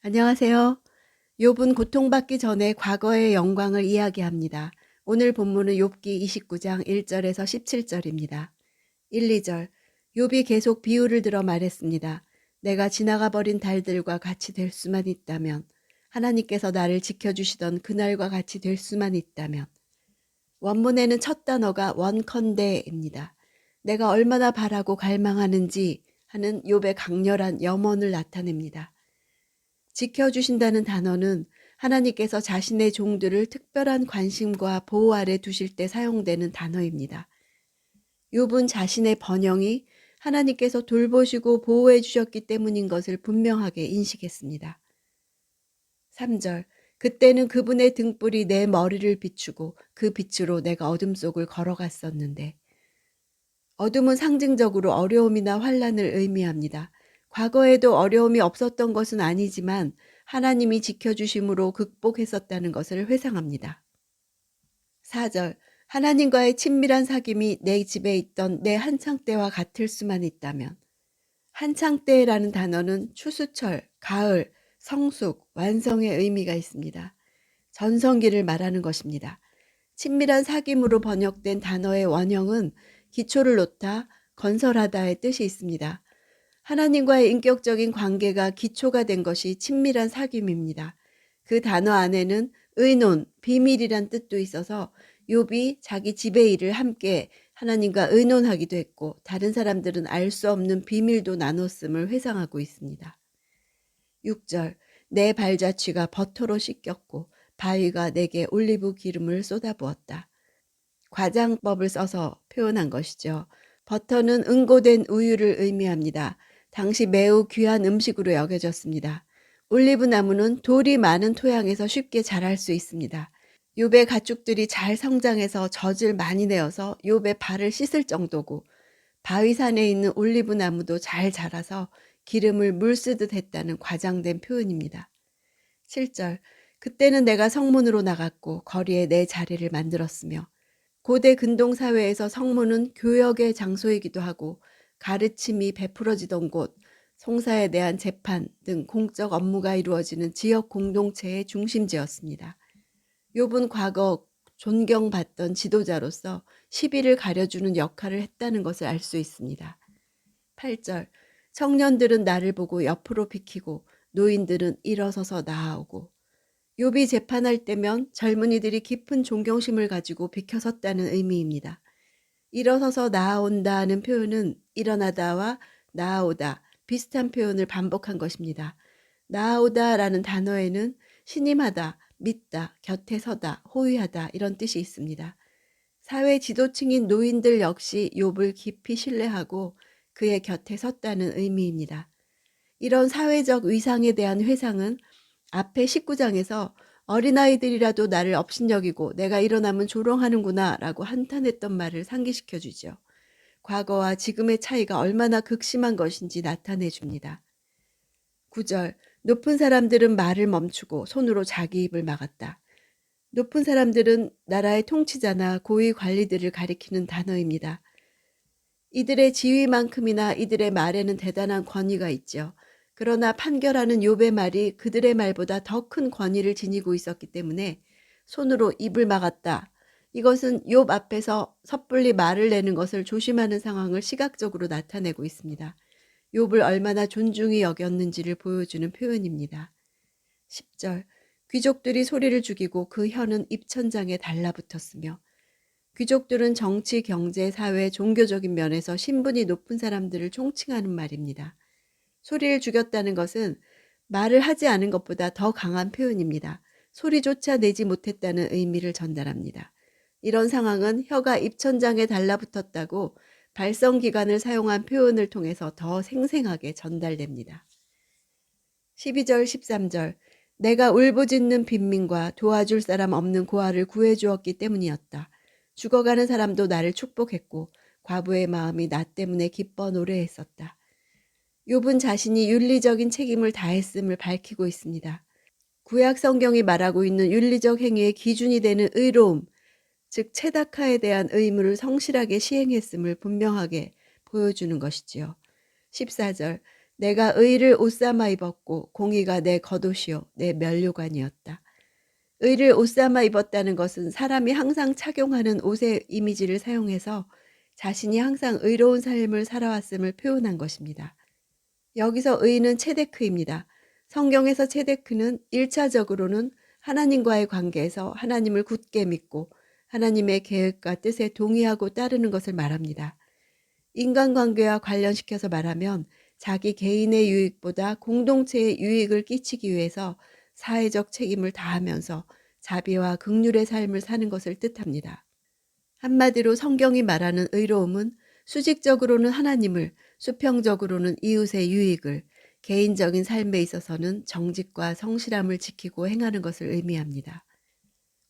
안녕하세요. 욥은 고통받기 전에 과거의 영광을 이야기합니다. 오늘 본문은 욥기 29장 1절에서 17절입니다. 1, 2절. 욥이 계속 비유를 들어 말했습니다. 내가 지나가 버린 달들과 같이 될 수만 있다면, 하나님께서 나를 지켜주시던 그날과 같이 될 수만 있다면. 원문에는 첫 단어가 원컨대입니다. 내가 얼마나 바라고 갈망하는지 하는 욥의 강렬한 염원을 나타냅니다. 지켜주신다는 단어는 하나님께서 자신의 종들을 특별한 관심과 보호 아래 두실 때 사용되는 단어입니다. 욥은 자신의 번영이 하나님께서 돌보시고 보호해 주셨기 때문인 것을 분명하게 인식했습니다. 3절. 그때는 그분의 등불이 내 머리를 비추고 그 빛으로 내가 어둠 속을 걸어갔었는데. 어둠은 상징적으로 어려움이나 환란을 의미합니다. 과거에도 어려움이 없었던 것은 아니지만 하나님이 지켜주심으로 극복했었다는 것을 회상합니다. 4절. 하나님과의 친밀한 사귐이 내 집에 있던 내 한창 때와 같을 수만 있다면. 한창 때라는 단어는 추수철, 가을, 성숙, 완성의 의미가 있습니다. 전성기를 말하는 것입니다. 친밀한 사귐으로 번역된 단어의 원형은 기초를 놓다, 건설하다의 뜻이 있습니다. 하나님과의 인격적인 관계가 기초가 된 것이 친밀한 사귐입니다. 그 단어 안에는 의논, 비밀이란 뜻도 있어서 욥이 자기 집의 일을 함께 하나님과 의논하기도 했고 다른 사람들은 알 수 없는 비밀도 나눴음을 회상하고 있습니다. 6절. 내 발자취가 버터로 씻겼고 바위가 내게 올리브 기름을 쏟아부었다. 과장법을 써서 표현한 것이죠. 버터는 응고된 우유를 의미합니다. 당시 매우 귀한 음식으로 여겨졌습니다. 올리브 나무는 돌이 많은 토양에서 쉽게 자랄 수 있습니다. 욥의 가축들이 잘 성장해서 젖을 많이 내어서 욥의 발을 씻을 정도고 바위산에 있는 올리브 나무도 잘 자라서 기름을 물쓰듯 했다는 과장된 표현입니다. 7절. 그때는 내가 성문으로 나갔고 거리에 내 자리를 만들었으며 고대 근동 사회에서 성문은 교역의 장소이기도 하고 가르침이 베풀어지던 곳, 송사에 대한 재판 등 공적 업무가 이루어지는 지역 공동체의 중심지였습니다. 욥은 과거 존경받던 지도자로서 시비를 가려주는 역할을 했다는 것을 알 수 있습니다. 8절. 청년들은 나를 보고 옆으로 비키고 노인들은 일어서서 나아오고. 욥이 재판할 때면 젊은이들이 깊은 존경심을 가지고 비켜섰다는 의미입니다. 일어서서 나아온다는 표현은 일어나다와 나아오다 비슷한 표현을 반복한 것입니다. 나아오다라는 단어에는 신임하다, 믿다, 곁에 서다, 호위하다 이런 뜻이 있습니다. 사회 지도층인 노인들 역시 욥을 깊이 신뢰하고 그의 곁에 섰다는 의미입니다. 이런 사회적 위상에 대한 회상은 앞에 19장에서 어린아이들이라도 나를 업신여기고 내가 일어나면 조롱하는구나 라고 한탄했던 말을 상기시켜 주죠. 과거와 지금의 차이가 얼마나 극심한 것인지 나타내 줍니다. 9절. 높은 사람들은 말을 멈추고 손으로 자기 입을 막았다. 높은 사람들은 나라의 통치자나 고위 관리들을 가리키는 단어입니다. 이들의 지위만큼이나 이들의 말에는 대단한 권위가 있죠. 그러나 판결하는 욥의 말이 그들의 말보다 더 큰 권위를 지니고 있었기 때문에 손으로 입을 막았다. 이것은 욥 앞에서 섣불리 말을 내는 것을 조심하는 상황을 시각적으로 나타내고 있습니다. 욥을 얼마나 존중히 여겼는지를 보여주는 표현입니다. 10절. 귀족들이 소리를 죽이고 그 혀는 입천장에 달라붙었으며. 귀족들은 정치, 경제, 사회, 종교적인 면에서 신분이 높은 사람들을 총칭하는 말입니다. 소리를 죽였다는 것은 말을 하지 않은 것보다 더 강한 표현입니다. 소리조차 내지 못했다는 의미를 전달합니다. 이런 상황은 혀가 입천장에 달라붙었다고 발성기관을 사용한 표현을 통해서 더 생생하게 전달됩니다. 12절, 13절. 내가 울부짖는 빈민과 도와줄 사람 없는 고아를 구해주었기 때문이었다. 죽어가는 사람도 나를 축복했고 과부의 마음이 나 때문에 기뻐 노래했었다. 욥은 자신이 윤리적인 책임을 다했음을 밝히고 있습니다. 구약 성경이 말하고 있는 윤리적 행위의 기준이 되는 의로움, 즉 체다카에 대한 의무를 성실하게 시행했음을 분명하게 보여주는 것이지요. 14절. 내가 의를 옷삼아 입었고 공의가 내 겉옷이요 내 면류관이었다. 의를 옷삼아 입었다는 것은 사람이 항상 착용하는 옷의 이미지를 사용해서 자신이 항상 의로운 삶을 살아왔음을 표현한 것입니다. 여기서 의는 체데크입니다. 성경에서 체데크는 1차적으로는 하나님과의 관계에서 하나님을 굳게 믿고 하나님의 계획과 뜻에 동의하고 따르는 것을 말합니다. 인간관계와 관련시켜서 말하면 자기 개인의 유익보다 공동체의 유익을 끼치기 위해서 사회적 책임을 다하면서 자비와 긍휼의 삶을 사는 것을 뜻합니다. 한마디로 성경이 말하는 의로움은 수직적으로는 하나님을, 수평적으로는 이웃의 유익을, 개인적인 삶에 있어서는 정직과 성실함을 지키고 행하는 것을 의미합니다.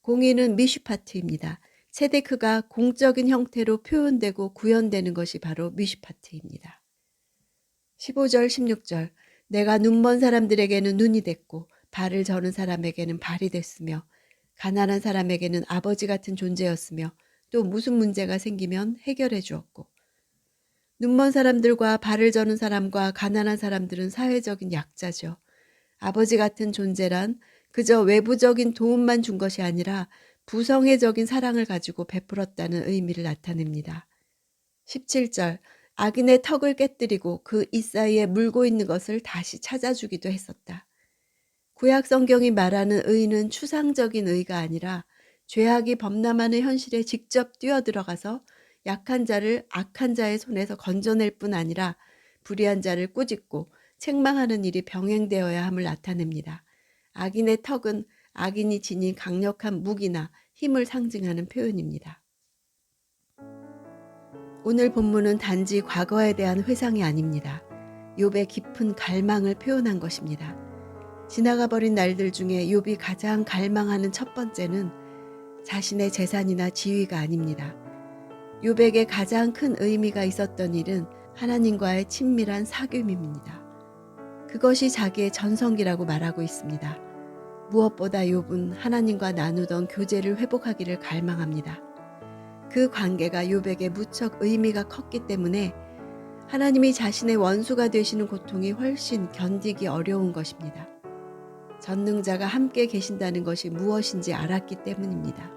공의는 미슈파트입니다. 체데크가 공적인 형태로 표현되고 구현되는 것이 바로 미슈파트입니다. 15절 16절 내가 눈먼 사람들에게는 눈이 됐고 발을 저는 사람에게는 발이 됐으며 가난한 사람에게는 아버지 같은 존재였으며 또 무슨 문제가 생기면 해결해 주었고 눈먼 사람들과 발을 저는 사람과 가난한 사람들은 사회적인 약자죠. 아버지 같은 존재란 그저 외부적인 도움만 준 것이 아니라 부성애적인 사랑을 가지고 베풀었다는 의미를 나타냅니다. 17절 악인의 턱을 깨뜨리고 그 이사이에 물고 있는 것을 다시 찾아주기도 했었다. 구약 성경이 말하는 의는 추상적인 의가 아니라 죄악이 범람하는 현실에 직접 뛰어들어가서 약한 자를 악한 자의 손에서 건져낼 뿐 아니라 불의한 자를 꾸짖고 책망하는 일이 병행되어야 함을 나타냅니다. 악인의 턱은 악인이 지닌 강력한 무기나 힘을 상징하는 표현입니다. 오늘 본문은 단지 과거에 대한 회상이 아닙니다. 욥의 깊은 갈망을 표현한 것입니다. 지나가 버린 날들 중에 욥이 가장 갈망하는 첫 번째는 자신의 재산이나 지위가 아닙니다. 욥에게 가장 큰 의미가 있었던 일은 하나님과의 친밀한 사귐입니다. 그것이 자기의 전성기라고 말하고 있습니다. 무엇보다 욥은 하나님과 나누던 교제를 회복하기를 갈망합니다. 그 관계가 욥에게 무척 의미가 컸기 때문에 하나님이 자신의 원수가 되시는 고통이 훨씬 견디기 어려운 것입니다. 전능자가 함께 계신다는 것이 무엇인지 알았기 때문입니다.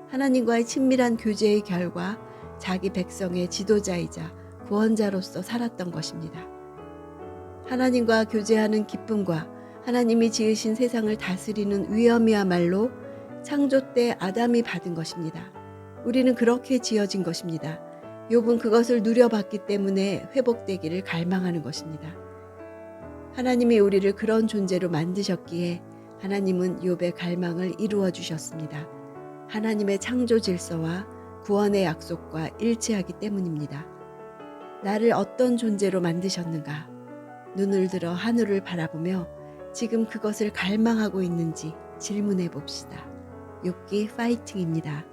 하나님과의 친밀한 교제의 결과 자기 백성의 지도자이자 구원자로서 살았던 것입니다. 하나님과 교제하는 기쁨과 하나님이 지으신 세상을 다스리는 위엄이야말로 창조 때 아담이 받은 것입니다. 우리는 그렇게 지어진 것입니다. 욥은 그것을 누려봤기 때문에 회복되기를 갈망하는 것입니다. 하나님이 우리를 그런 존재로 만드셨기에 하나님은 욥의 갈망을 이루어 주셨습니다. 하나님의 창조 질서와 구원의 약속과 일치하기 때문입니다. 나를 어떤 존재로 만드셨는가? 눈을 들어 하늘을 바라보며 지금 그것을 갈망하고 있는지 질문해 봅시다. 욥기 파이팅입니다.